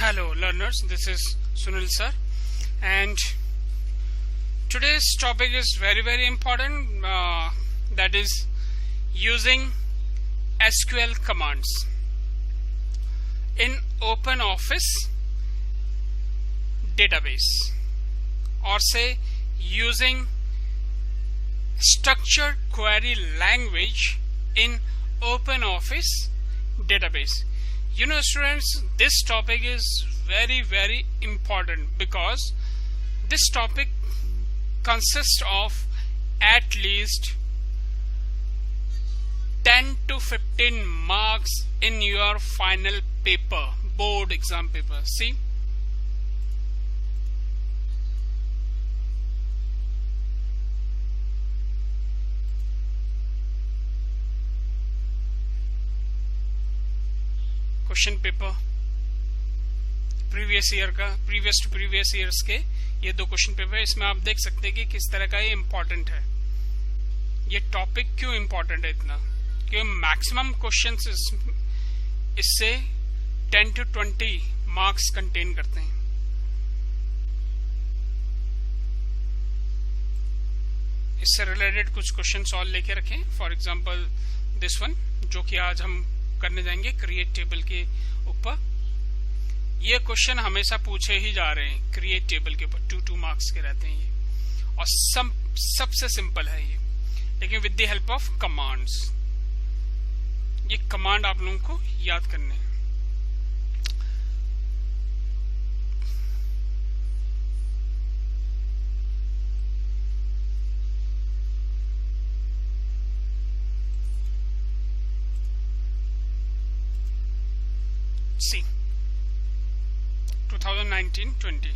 Hello learners, this is Sunil sir, and today's topic is very important, that is using SQL commands in OpenOffice database, or say using structured query language in OpenOffice database. You know students, this topic is very important because this topic consists of at least 10 to 15 marks in your final paper, board exam paper. See, question paper previous year का, previous to previous years के ये दो question paper है। इसमें आप देख सकते हैं कि किस तरह का ये इम्पोर्टेंट है। ये टॉपिक क्यों इम्पोर्टेंट है इतना, क्योंकि मैक्सिमम क्वेश्चंस इससे 10 to 20 मार्क्स कंटेन करते हैं। इससे रिलेटेड कुछ क्वेश्चन सॉल्व लेके रखें। फॉर एग्जांपल दिस वन, जो कि आज हम करने जाएंगे क्रिएट टेबल के ऊपर। ये क्वेश्चन हमेशा पूछे ही जा रहे हैं, क्रिएट टेबल के ऊपर 2 मार्क्स के रहते हैं ये, और सबसे सिंपल है ये, लेकिन with the help of commands. ये कमांड आप लोगों को याद करने हैं। See, 2019-20.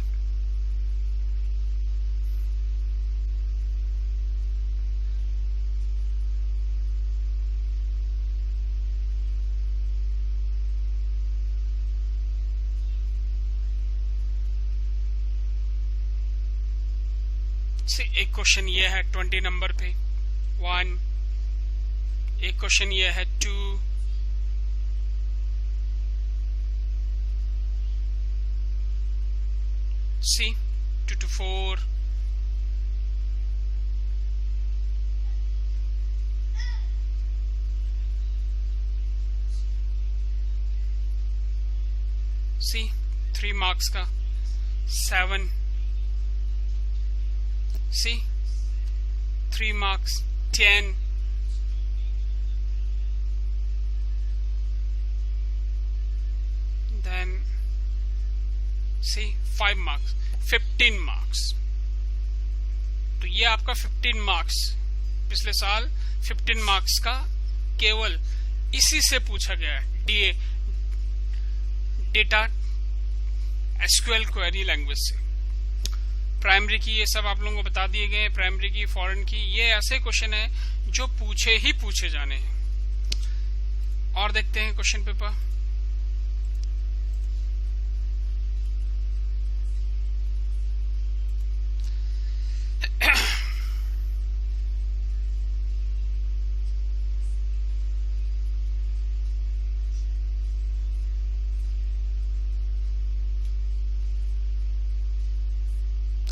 See, एक क्वेश्चन ये है 20 नंबर पे 1, एक क्वेश्चन ये है 2, see 2 to 4, see 3 marks का 7, see 3 marks 10, then see 5 marks 15 marks. तो ये आपका 15 मार्क्स पिछले साल 15 मार्क्स का केवल इसी से पूछा गया है, डेटा एसक्यूएल क्वेरी लैंग्वेज से। प्राइमरी की ये सब आप लोगों को बता दिए गए, प्राइमरी की, फॉरेन की, ये ऐसे क्वेश्चन है जो पूछे जाने हैं। और देखते हैं क्वेश्चन पेपर।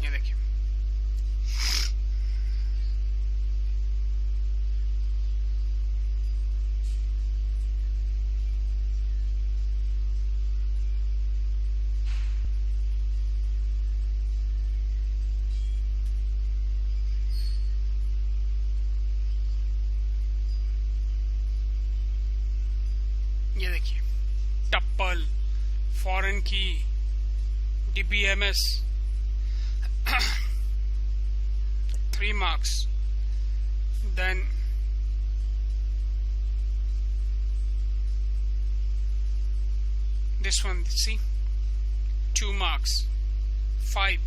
ये देखिए, ये देखिए, टप्पल, फॉरेन की, DBMS 3 marks, then this one, see 2 marks 5,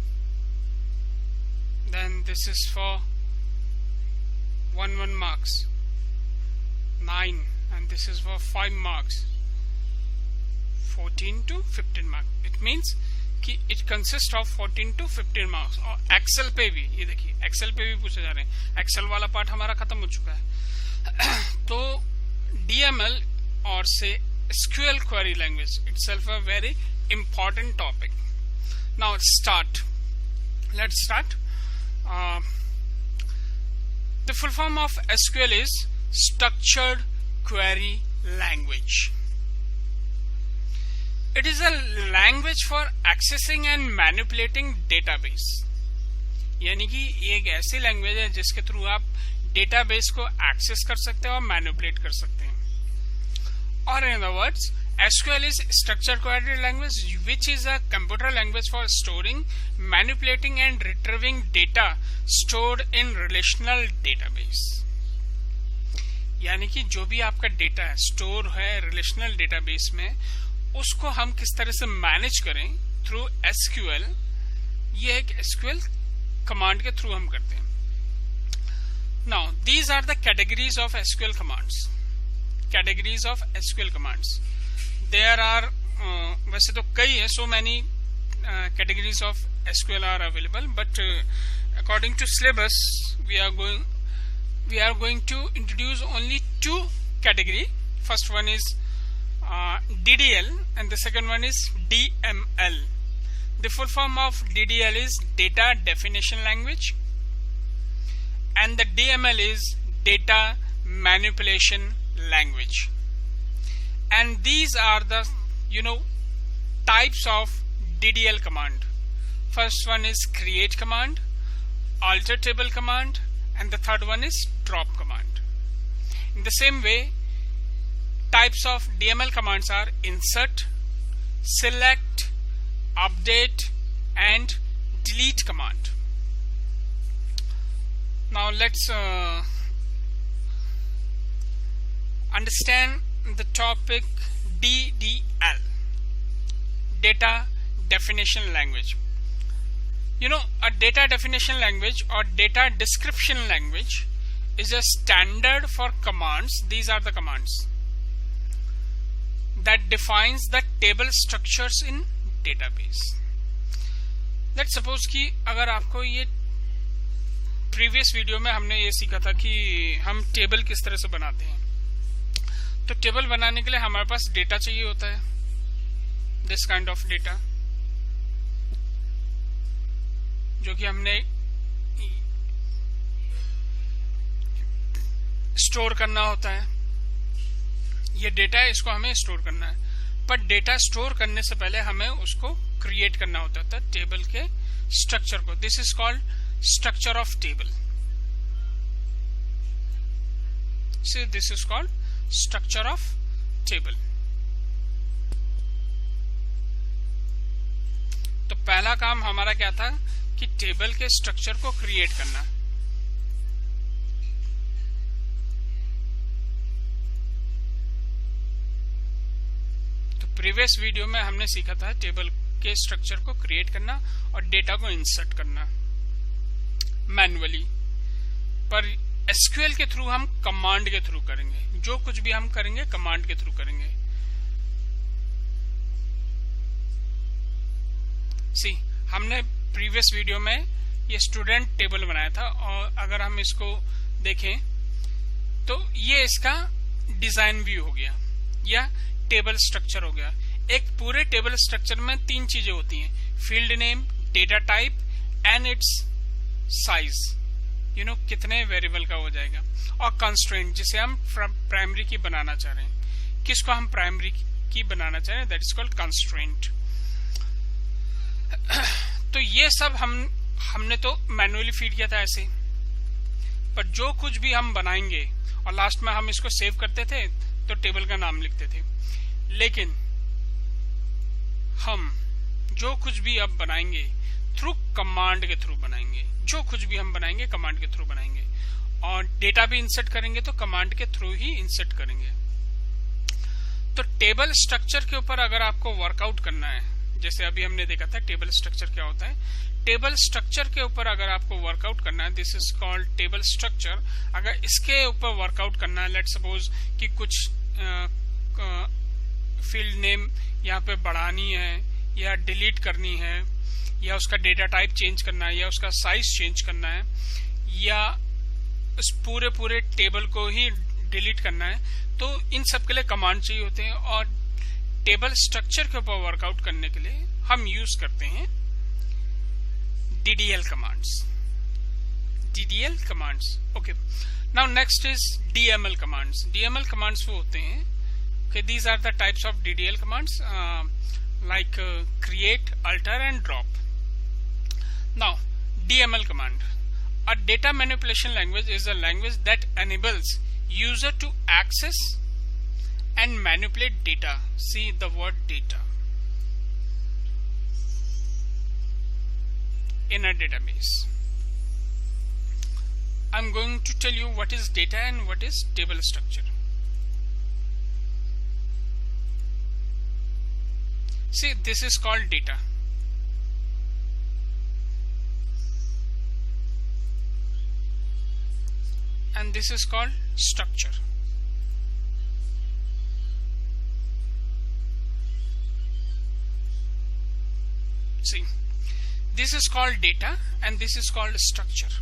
then this is for 1 marks 9, and this is for 5 marks 14 to 15 marks. It means कि it consist of 14 to 15 marks. और एक्सेल पे भी, ये देखिए एक्सेल पे भी पूछे जा रहे हैं। एक्सेल वाला पार्ट हमारा खत्म हो चुका है। तो डीएमएल और से SQL query language itself a very important topic. Now let's start. The full form of SQL is Structured Query Language. It is a language for accessing and manipulating database. यानी कि ये एक ऐसी लैंग्वेज है जिसके through आप database को access कर सकते हैं और मैनिपुलेट कर सकते हैं. और in other words, SQL is Structured Query Language, which is a computer language for storing, manipulating and retrieving data stored in relational database. यानी कि जो भी आपका डेटा है स्टोर है रिलेशनल डेटाबेस में, उसको हम किस तरह से मैनेज करें थ्रू SQL. ये एक SQL कमांड के थ्रू हम करते हैं. Now these are the categories of SQL commands. Categories of SQL commands there are, वैसे तो कई है, so many categories of SQL are available, but according to syllabus we are going to introduce only two category. First one is DDL and the second one is DML. The full form of DDL is Data Definition Language and the DML is Data Manipulation Language. And these are the types of DDL command. First one is create command, alter table command, and the third one is drop command. In the same way, types of DML commands are insert, select, update and delete command. Now let's understand the topic DDL, Data Definition Language. A data definition language or data description language is a standard for commands. These are the commands that defines the table structures in database. Let's suppose कि अगर आपको ये previous video में हमने ये सीखा था कि हम टेबल किस तरह से बनाते हैं. तो टेबल बनाने के लिए हमारे पास डेटा चाहिए होता है, दिस काइंड ऑफ डेटा, जो कि हमने स्टोर करना होता है. ये डेटा है, इसको हमें स्टोर करना है. पर डेटा स्टोर करने से पहले हमें उसको क्रिएट करना होता था टेबल के स्ट्रक्चर को. This is called structure of table. This is called structure of table. तो पहला काम हमारा क्या था कि टेबल के स्ट्रक्चर को क्रिएट करना. तो प्रीवियस वीडियो में हमने सीखा था टेबल के स्ट्रक्चर को क्रिएट करना और डेटा को इंसर्ट करना मैन्युअली. पर SQL के थ्रू हम कमांड के थ्रू करेंगे. जो कुछ भी हम करेंगे कमांड के थ्रू करेंगे. हमने प्रीवियस वीडियो में ये स्टूडेंट टेबल बनाया था और अगर हम इसको देखें तो ये इसका डिजाइन व्यू हो गया या टेबल स्ट्रक्चर हो गया. एक पूरे टेबल स्ट्रक्चर में तीन चीजें होती हैं: field name, data type and it's size, कितने वेरिएबल का हो जाएगा, और कंस्ट्रेंट जिसे हम प्राइमरी की बनाना चाह रहे हैं. किसको हम प्राइमरी की बनाना चाह रहे हैं, दैट इज कॉल्ड कंस्ट्रेंट. तो ये सब हमने तो मैन्युअली फीड किया था ऐसे. पर जो कुछ भी हम बनाएंगे और लास्ट में हम इसको सेव करते थे तो टेबल का नाम लिखते थे. लेकिन हम जो कुछ भी अब बनाएंगे थ्रू कमांड के थ्रू बनाएंगे. जो कुछ भी हम बनाएंगे कमांड के थ्रू बनाएंगे और डेटा भी इंसर्ट करेंगे तो कमांड के थ्रू ही इंसर्ट करेंगे. तो टेबल स्ट्रक्चर के ऊपर अगर आपको वर्कआउट करना है, जैसे अभी हमने देखा था टेबल स्ट्रक्चर क्या होता है, टेबल स्ट्रक्चर के ऊपर अगर आपको वर्कआउट करना है, this is called table structure. अगर इसके ऊपर वर्कआउट करना है, लेट्स सपोज कि कुछ फील्ड नेम यहाँ पे बढ़ानी है या डिलीट करनी है या उसका डेटा टाइप चेंज करना है या उसका साइज चेंज करना है या उस पूरे टेबल को ही डिलीट करना है, तो इन सब के लिए कमांड चाहिए होते हैं. और टेबल स्ट्रक्चर के ऊपर वर्कआउट करने के लिए हम यूज करते हैं DDL commands. DDL commands. Okay, now next is DML commands. DML commands वो होते हैं कि these are the types of DDL commands like create, alter and drop. Now DML command. A data manipulation language is a language that enables user to access and manipulate data. See the word data in a database. I'm going to tell you what is data and what is table structure. See, this is called data. And this is called structure. See, this is called data and this is called structure.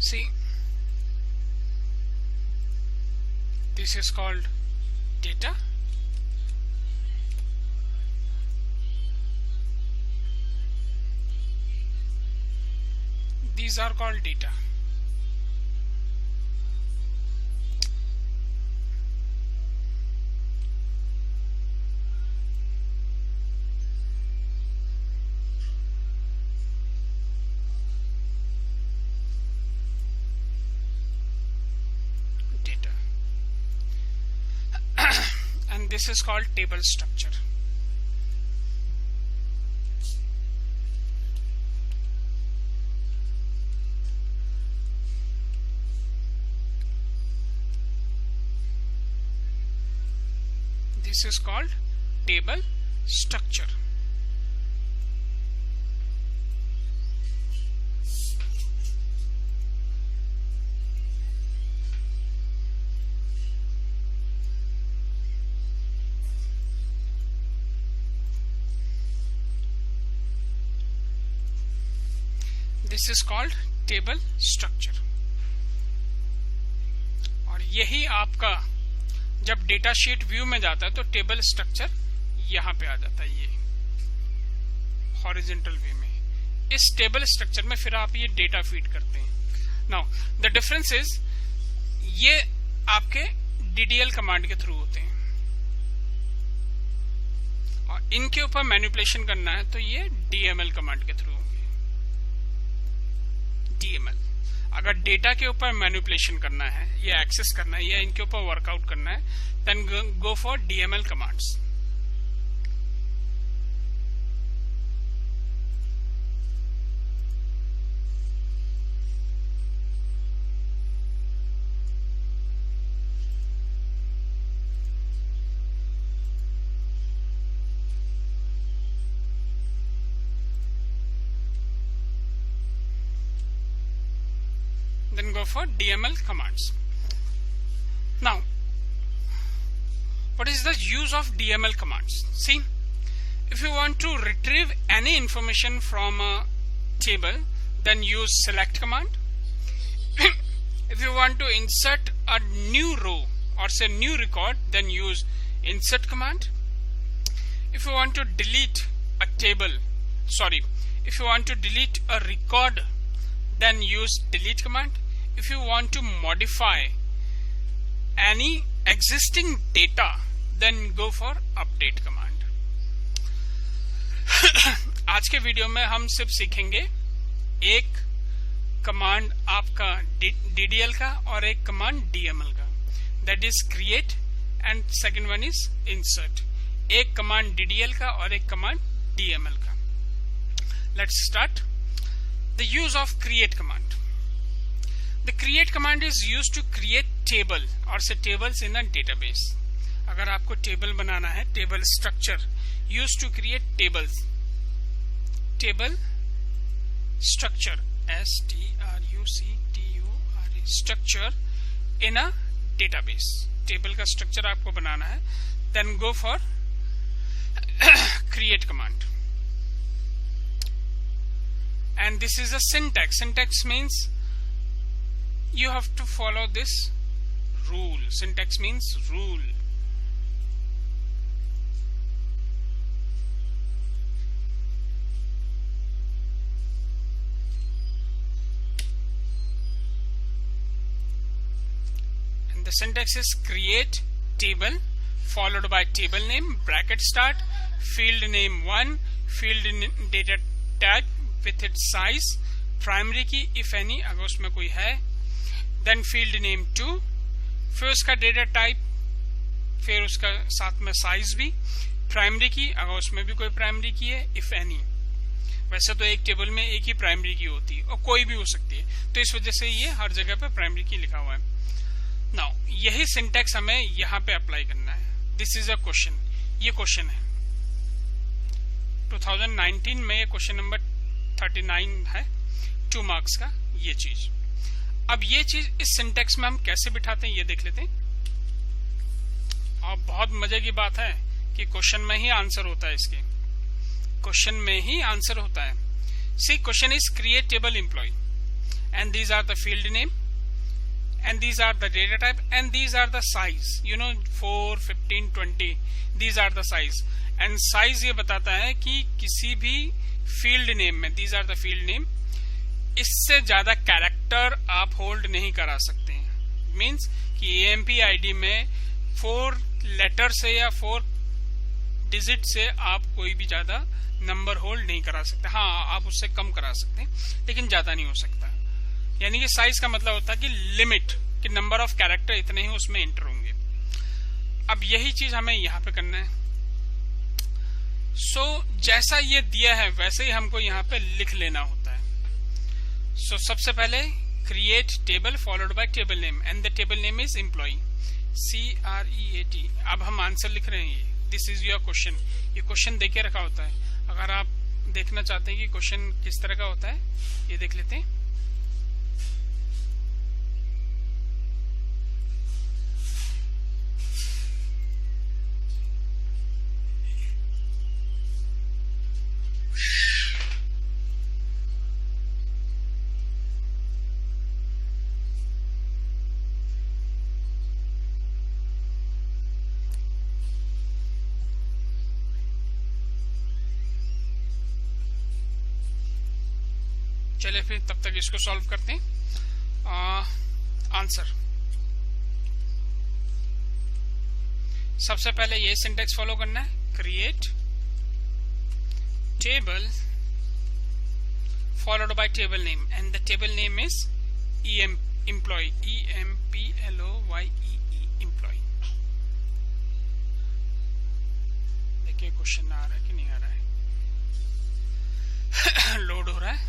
See, this is called data. These are called data. And this is called table structure. This is called table structure. This is called table structure. और यही आपका जब data sheet view में जाता है तो table structure यहां पे आ जाता है, ये हॉरिजॉन्टल वे में. इस टेबल स्ट्रक्चर में फिर आप ये डेटा फीड करते हैं. नाउ द डिफरेंस इज ये आपके DDL कमांड के थ्रू होते हैं और इनके ऊपर मैनिपुलेशन करना है तो ये DML कमांड के थ्रू होंगे. DML अगर डेटा के ऊपर मैनिपुलेशन करना है या एक्सेस करना है या इनके ऊपर वर्कआउट करना है then go for DML commands. Then go for DML commands. Now, what is the use of DML commands? See, if you want to retrieve any information from a table, then use select command. If you want to insert a new row or say new record, then use insert command. If you want to delete a table, if you want to delete a record, then use delete command. If you want to modify any existing data, then go for update command. आज के video में हम सिर्फ सीखेंगे एक command आपका DDL का और एक कमांड DML का, that is create and second one is insert. एक कमांड DDL का और एक कमांड DML का. Let's start. The use of create command. The create command is used to create table or say tables in a database. अगर आपको table बनाना है, table structure, used to create tables. Table structure, structure, structure in a database. Table का structure आपको बनाना है. Then go for create command. And this is a syntax. Syntax means you have to follow this rule. Syntax means rule. And the syntax is create table followed by table name, bracket start, field name 1, field data tag with its size, primary की if any अगर उसमें कोई है, then field name 2, फिर उसका data type, फिर उसका साथ में साइज भी, प्राइमरी की अगर उसमें भी कोई प्राइमरी की है if any. वैसे तो एक टेबल में एक ही प्राइमरी की होती है और कोई भी हो सकती है, तो इस वजह से ये हर जगह पे प्राइमरी की लिखा हुआ है. नाउ यही सिंटैक्स हमें यहाँ पे अप्लाई करना है. This is a question. ये क्वेश्चन है 2019 में, ये क्वेश्चन नंबर 39 है, 2 मार्क्स का ये चीज. अब ये चीज इस सिंटैक्स में हम कैसे बिठाते हैं ये देख लेते हैं. और बहुत मजे की बात है कि क्वेश्चन में ही आंसर होता है. इसके क्वेश्चन में ही आंसर होता है. C question is create table employ and these are the field name and these are the data type and these are the size, 4, 15, 20, these are the size. and size ये बताता है कि किसी भी field name में, these are the field name, इससे ज्यादा character आप होल्ड नहीं करा सकते हैं. मीन्स कि AMP ID में 4 लेटर से या 4 डिजिट से आप कोई भी ज्यादा नंबर होल्ड नहीं करा सकते. हाँ, आप उससे कम करा सकते हैं लेकिन ज्यादा नहीं हो सकता. यानी कि साइज का मतलब होता है कि लिमिट, कि नंबर ऑफ कैरेक्टर इतने ही उसमें एंटर होंगे. अब यही चीज हमें यहाँ पे करना है. सो जैसा ये दिया है वैसे ही हमको यहाँ पे लिख लेना होता है. सो सबसे पहले create table followed by table name and the table name is employ, CREAT. अब हम आंसर लिख रहे हैं. ये दिस इज योर क्वेश्चन. ये क्वेश्चन देके रखा होता है. अगर आप देखना चाहते हैं कि क्वेश्चन किस तरह का होता है, ये देख लेते हैं. चलिए फिर तब तक इसको सॉल्व करते हैं. आंसर सबसे पहले ये सिंटैक्स फॉलो करना है. Create table followed by table name and the table name is employ, EMPLOYE, employ. देखिए क्वेश्चन आ रहा है कि नहीं आ रहा है. लोड हो रहा है.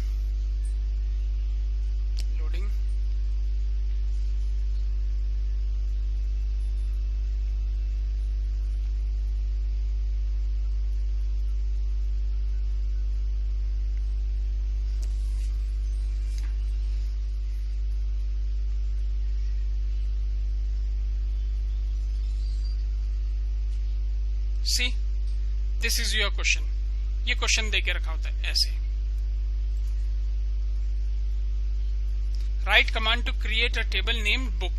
See this is your question. ये क्वेश्चन देके रखा होता है ऐसे. Write command to create a table named book.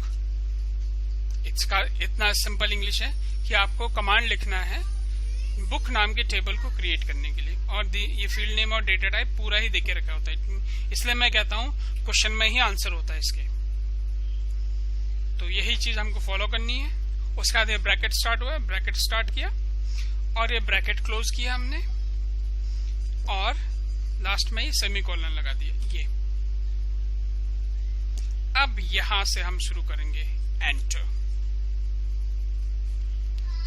इसका इतना सिंपल इंग्लिश है कि आपको कमांड लिखना है बुक नाम के टेबल को क्रिएट करने के लिए. और ये फील्ड नेम और डेटा टाइप पूरा ही देके रखा होता है. इसलिए मैं कहता हूं क्वेश्चन में ही आंसर होता है इसके. तो यही चीज हमको फॉलो करनी है. उसके बाद ये ब्रैकेट स्टार्ट हुआ, ब्रैकेट स्टार्ट किया और ये ब्रैकेट क्लोज किया हमने और लास्ट में ही सेमीकोलन लगा दिया. ये अब यहां से हम शुरू करेंगे एंटर.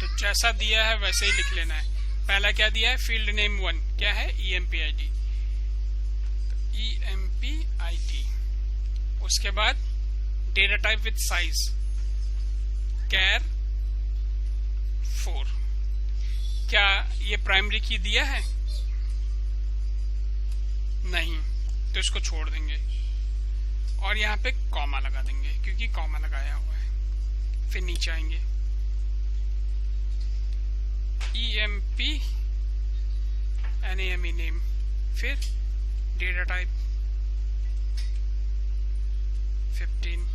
तो जैसा दिया है वैसे ही लिख लेना है. पहला क्या दिया है, फील्ड नेम 1 क्या है, EMP ID. EMPIT। उसके बाद data type with size char 4। क्या ये प्राइमरी की दिया है? नहीं, तो इसको छोड़ देंगे और यहाँ पे कॉमा लगा देंगे क्योंकि कॉमा लगाया हुआ है। फिर नीचे आएंगे EMP NAME नेम, फिर डेटा टाइप 15,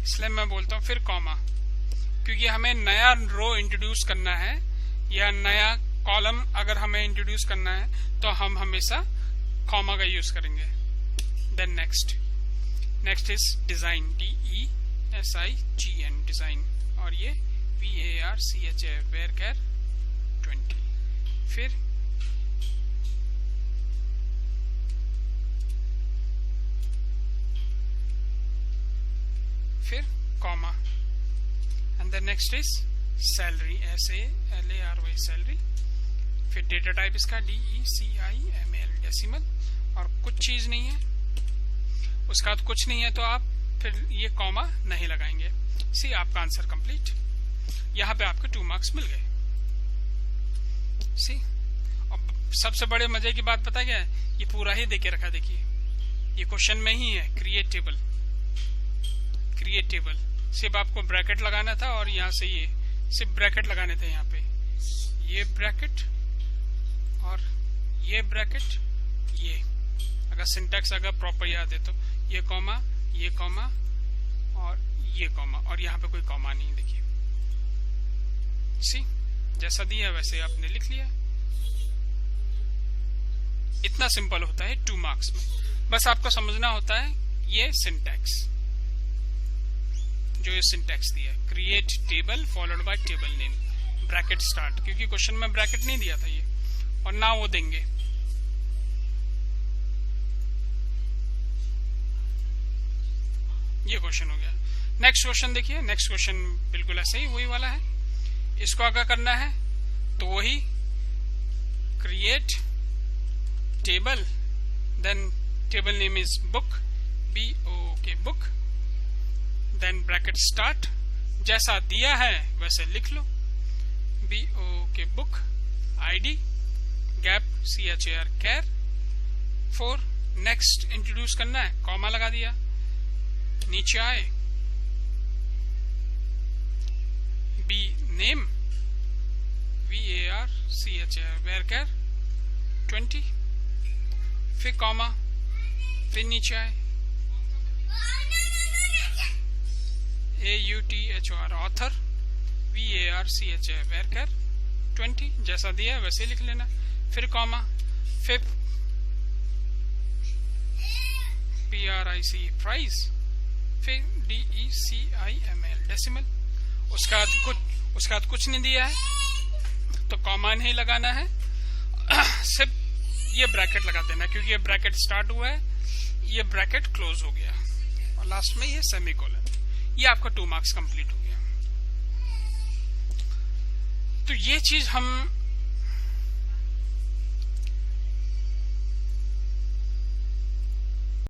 इसलिए मैं बोलता हूं फिर कॉमा, क्योंकि हमें नया रो इंट्रोड्यूस करना है या नया कॉलम अगर हमें इंट्रोड्यूस करना है तो हम हमेशा कॉमा का यूज करेंगे। Then next is design, DESIGN design, और ये VARCHA varchar 20। फिर comma, and the next is salary, SALARY salary. फिर डेटा टाइप इसका DECIML डेसिमल, और कुछ चीज नहीं है, उसका बाद कुछ नहीं है तो आप फिर ये कॉमा नहीं लगाएंगे। सी आपका आंसर कंप्लीट। यहाँ पे आपके 2 मार्क्स मिल गए। सी, अब सबसे बड़े मजे की बात पता क्या है, ये पूरा ही देके रखा, देखिए ये क्वेश्चन में ही है, क्रिएट टेबल। सिर्फ आपको ब्रैकेट लगाना था और यहाँ से ये सिर्फ ब्रैकेट लगाने थे, यहाँ पे ये ब्रैकेट और ये ब्रैकेट, ये अगर सिंटैक्स अगर प्रॉपर याद है तो ये कॉमा और ये कॉमा, और यहाँ पे कोई कॉमा नहीं, देखिए सी जैसा दिया वैसे आपने लिख लिया। इतना सिंपल होता है 2 मार्क्स में। बस आपको समझना होता है ये सिंटैक्स, जो ये सिंटैक्स दिया, create table followed by table name bracket start, क्योंकि क्वेश्चन में ब्रैकेट नहीं दिया था ये, और ना वो देंगे। ये क्वेश्चन हो गया। नेक्स्ट क्वेश्चन देखिए, नेक्स्ट क्वेश्चन बिल्कुल ऐसे ही वही वाला है। इसको अगर करना है तो वही create table, then table name is book, BOOK book, then bracket start, जैसा दिया है वैसे लिख लो, BOOK book, ID gap CHAR char 4। Next introduce करना है, कॉमा लगा दिया, नीचे आए B नेम VARCHA varchar 20, फिर कॉमा, फिर नीचे आए AUTHOR ऑथर VARCHA varchar 20, जैसा दिया वैसे लिख लेना, फिर कॉमा, फिर PRIC प्राइस, फिर DECIML डेसिमल। उसका बाद कुछ नहीं दिया है तो कॉमा नहीं लगाना है, सिर्फ ये ब्रैकेट लगा देना, क्योंकि ये ब्रैकेट स्टार्ट हुआ है, ये ब्रैकेट क्लोज हो गया, और लास्ट में ये सेमीकोलन। ये आपका 2 मार्क्स कंप्लीट हो गया। तो ये चीज हम